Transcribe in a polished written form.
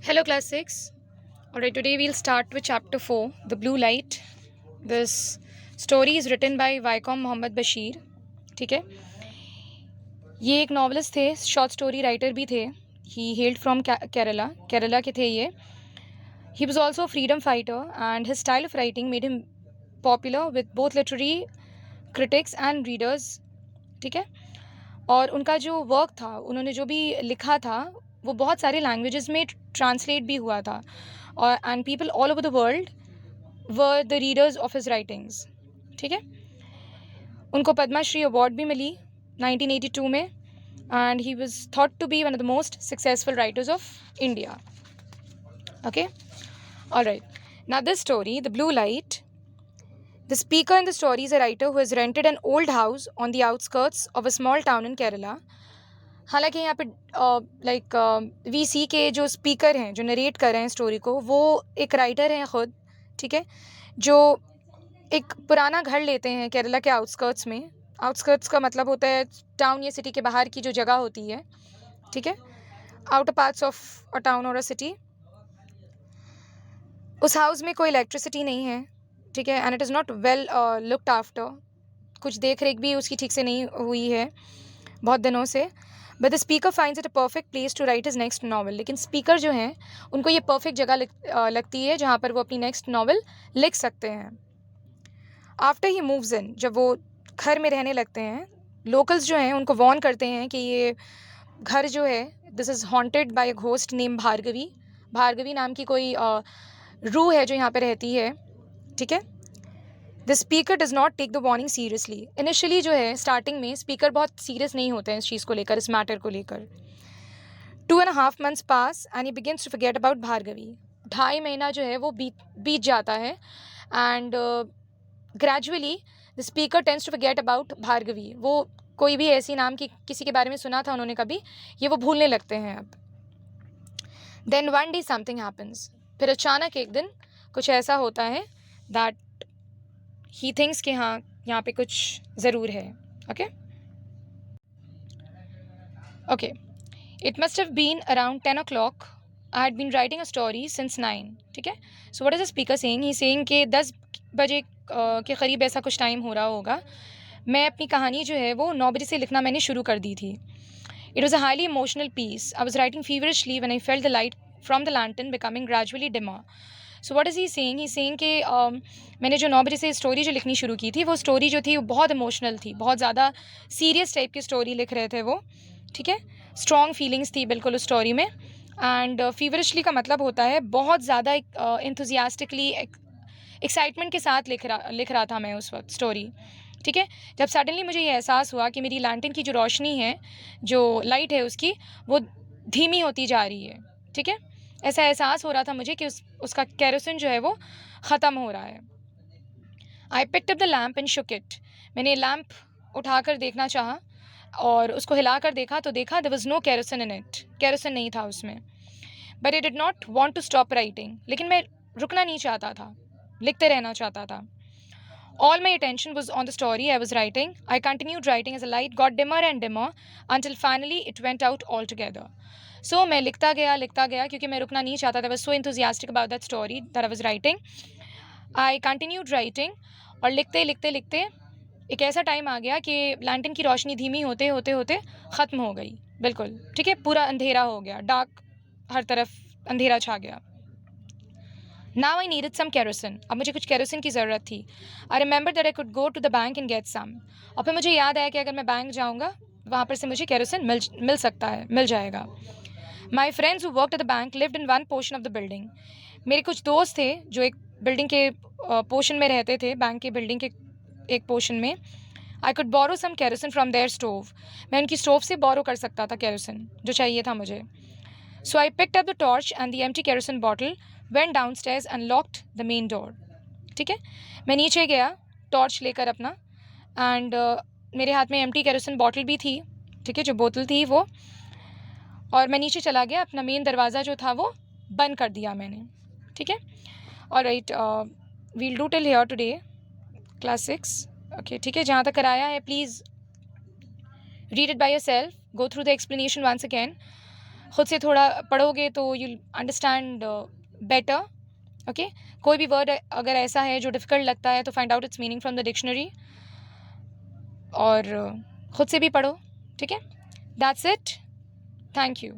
Hello, Class 6. Alright, today we'll start with Chapter 4, The Blue Light. This story is written by Vaikom Mohammed Bashir. ठीक है, ये एक novelist थे, short story writer भी थे. He held from Kerala के थे ये. He was also a freedom fighter and his style of writing made him popular with both literary critics and readers. ठीक है, और उनका जो वर्क था, उन्होंने जो भी लिखा था वो बहुत सारे लैंग्वेजेस में ट्रांसलेट भी हुआ था, और and people all over the world were the readers of his writings. ठीक है, उनको पद्मा श्री अवार्ड भी मिली 1982 में, and he was thought to be one of the most successful writers of India. Okay, alright, now this story, the blue light. The speaker in the story is a writer who has rented an old house on the outskirts of a small town in Kerala. हालांकि यहाँ पे VC के जो speaker हैं, जो narrate कर रहे हैं स्टोरी को, वो एक राइटर हैं ख़ुद. ठीक है, जो एक पुराना घर लेते हैं केरला के आउटस्कर्ट्स में. आउटस्कर्ट्स का मतलब होता है टाउन या सिटी के बाहर की जो जगह होती है. ठीक है, outer parts of a town और अ सिटी. उस हाउस में कोई इलेक्ट्रिसिटी नहीं है. ठीक है, and it is not well looked after. कुछ देख रेख भी उसकी ठीक से नहीं हुई है बहुत दिनों से. But the speaker finds it a perfect place to write his next novel. लेकिन स्पीकर जो हैं उनको ये परफेक्ट जगह लगती है जहाँ पर वो अपनी नेक्स्ट नावल लिख सकते हैं. आफ्टर ही मूव्स इन, जब वो घर में रहने लगते हैं, लोकल्स जो हैं उनको वॉर्न करते हैं कि ये घर जो है, this is haunted by a ghost name Bhargavi. Bhargavi नाम की कोई रूह है जो यहाँ पर रहती है. ठीक है, the speaker does not take the warning seriously. Initially जो है स्टार्टिंग में स्पीकर बहुत सीरियस नहीं होते हैं इस चीज़ को लेकर, इस मैटर को लेकर. 2.5 months pass and he begins to forget about Bhargavi. 2.5 महीना जो है वो बीत जाता है, and gradually the speaker tends to forget about Bhargavi. वो कोई भी ऐसी नाम की किसी के बारे में सुना था उन्होंने कभी, ये वो भूलने लगते हैं अब. Then one day something happens. फिर अचानक एक दिन कुछ ऐसा होता है दैट ही थिंक्स कि हाँ, यहाँ पे कुछ ज़रूर है. Okay, it must have been around 10 o'clock. I had been writing a story since 9. ठीक है, so what is the speaker saying? He saying कि 10 बजे के करीब ऐसा कुछ टाइम हो रहा होगा. मैं अपनी कहानी जो है वो 9 बजे से लिखना मैंने शुरू कर दी थी. It was a highly emotional piece. I was writing feverishly when I felt the light from the lantern becoming gradually dimmer. So what is he saying? He saying कि मैंने जो 9 बजे से स्टोरी जो लिखनी शुरू की थी, वो स्टोरी जो थी वो बहुत इमोशनल थी, बहुत ज़्यादा सीरियस टाइप की स्टोरी लिख रहे थे वो. ठीक है, स्ट्रॉन्ग फीलिंग्स थी बिल्कुल उस स्टोरी में. एंड फीवरिशली का मतलब होता है बहुत ज़्यादा इंथुजियास्टिकली, एक्साइटमेंट के साथ लिख रहा था मैं उस वक्त स्टोरी. ठीक है, जब सडनली मुझे ये एहसास हुआ कि मेरी लैंटर्न की जो रोशनी है, जो लाइट है उसकी, वो धीमी होती जा रही है. ठीक है, ऐसा एहसास हो रहा था मुझे कि उसका केरोसिन जो है वो ख़त्म हो रहा है. I picked up the lamp and shook it. मैंने लैम्प उठाकर देखना चाहा और उसको हिलाकर देखा तो देखा there was no kerosene in it. Kerosene नहीं था उसमें. But I did not want to stop writing. लेकिन मैं रुकना नहीं चाहता था, लिखते रहना चाहता था. All my attention was on the story I was writing. I continued writing as the light got dimmer and dimmer until finally it went out altogether. So मैं लिखता गया क्योंकि मैं रुकना नहीं चाहता था. I was so enthusiastic about that story that I was writing. I continued writing और लिखते एक ऐसा टाइम आ गया कि लैंटर्न की रोशनी धीमी होते ख़त्म हो गई बिल्कुल. ठीक है, पूरा अंधेरा हो गया, डार्क, हर तरफ अंधेरा छा गया. Now I needed some kerosene. अब मुझे कुछ केरोसिन की ज़रूरत थी. I remembered that I could go to the bank and get some. और फिर मुझे याद आया कि अगर मैं बैंक जाऊँगा वहाँ पर से मुझे केरोसिन मिल जाएगा. My friends who worked at the bank lived in one portion of the building. मेरे कुछ दोस्त थे जो एक बिल्डिंग के पोर्शन में रहते थे, बैंक के बिल्डिंग के एक पोर्शन में. I could borrow some kerosene from their stove. मैं उनकी स्टोव से बोरो कर सकता था केरोसिन जो चाहिए था मुझे. So I picked up the torch and the empty kerosene bottle, went downstairs and locked the main door. ठीक है, मैं नीचे गया टॉर्च लेकर अपना, एंड मेरे हाथ में एम्प्टी केरोसिन बॉटल भी थी. ठीक है, जो बोतल थी वो, और मैं नीचे चला गया, अपना मेन दरवाज़ा जो था वो बंद कर दिया मैंने. ठीक है, alright, we'll do till here today, class 6. Okay, ठीक है, जहाँ तक कराया है please read it by yourself, go through the explanation once again. खुद से थोड़ा पढ़ोगे तो यू अंडरस्टैंड बेटर। ओके, कोई भी वर्ड अगर ऐसा है जो डिफ़िकल्ट लगता है तो find out it's meaning from the dictionary, और खुद से भी पढ़ो, ठीक है? That's it, thank you.